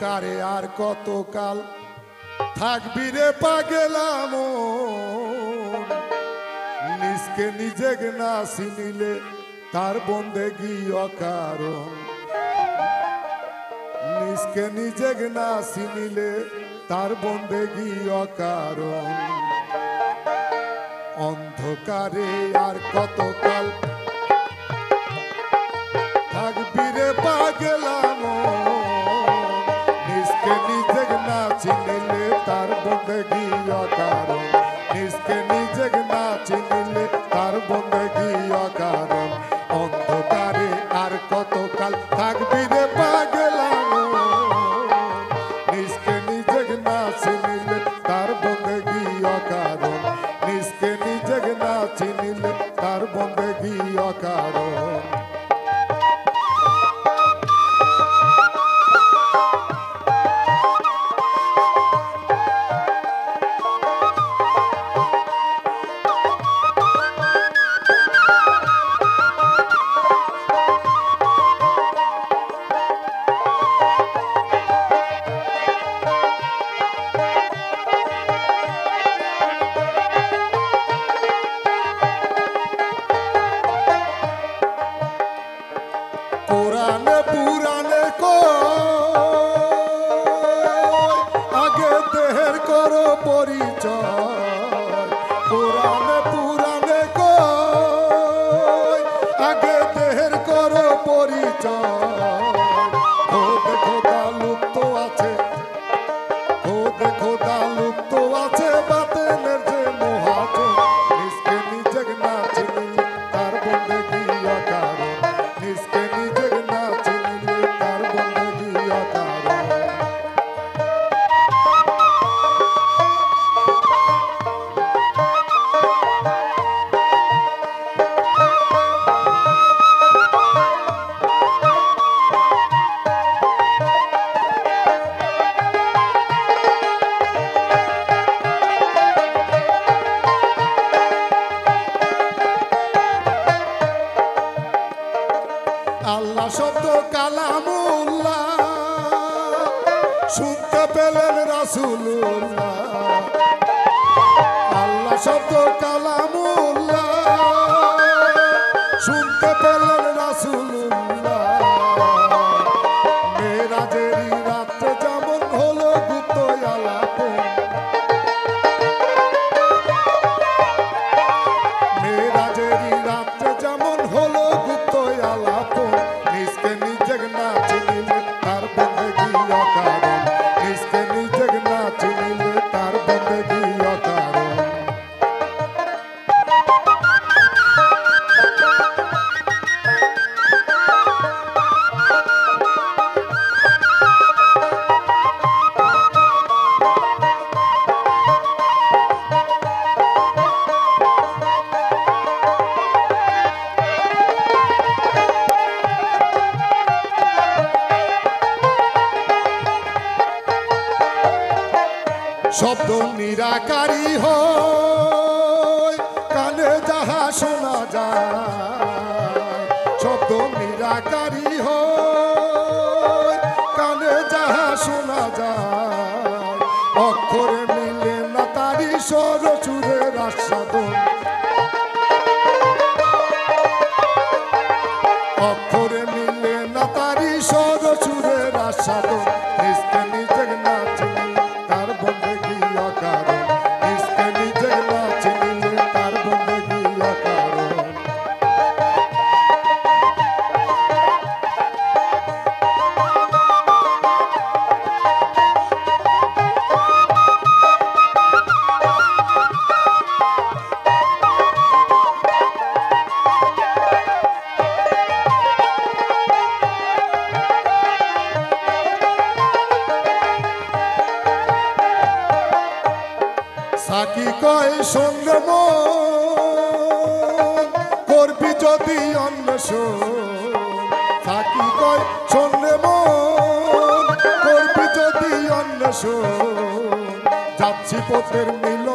অন্ধকারে আর কতকাল থাকবি রে পাগেলাম, নিজকে নিজে না চিনিলে তার বন্দেগী অকারণ। নিজকে নিজে না চিনিলে তার বন্দেগী অকারণ। অন্ধকারে আর কতকাল থাকবি রে পাগেলাম, নিজকে নিজে না চিনিলে তার বন্দেগী অকারণ। নিজকে নিজে না চিনিলে তার বন্দেগী অকারণ। অন্ধকারে আর কতকাল থাকবি রে পাগেলাম, নিজকে নিজে না চিনিলে তার বন্দেগী অকারণ। নিজকে নিজে না চিনিলে তার বন্দেগী অকারণ। পুরানে পুরানে আগে দেহের করো পরিচয়। পুরানে পুরানে আগে দেহের করো পরিচয়। খোদে খোদা লুপ্ত আছে, খোদে খোদা লুপ্ত আছে বাতেনের যে মহাজন। নিজকে নিজে না চিনিলে তার বন্দেগী অকারণ। নিজকে নিজে না চিনিলে তার বন্দেগী অকারণ। আল্লাহ শব্দ কালামুল্লাহ শুনতে পেলেন রাসূলুল্লাহ। আল্লাহ শব্দ কালামুল্লাহ শুনতে পেলেন রাসূলুল্লাহ। মেরাজেরই রাত্রে যেমন হলো গুপ্ত আলাপন, মেরাজেরই রাত্রে যেমন হলো গুপ্ত আলাপন। নিজকে নিজে না চিনিলে তার বন্দেগী অকারণ। নিজকে নিজে না চিনিলে তার বন্দেগী অকারণ। শব্দ নিরাকারী হয় কানে যাহা শোনা যায়। শব্দ নিরাকারী হয় কানে যাহা শোনা যায়। অক্ষরে মিলে না তারি স্বর সুরের আস্বাদন। অক্ষরে মিলে না তারি স্বর সুরের আস্বাদন। নিজকে নিজে না চিনিলে তার বন্দেগী অকারণ। নিজকে নিজে না চিনিলে তার বন্দেগী অকারণ। সাকি কয় সঙ্গে মন করবি যদি অন্বেষণ। সাকি কয় সঙ্গে মন করবি যদি অন্বেষণ। যাচ্ছি পথের মিল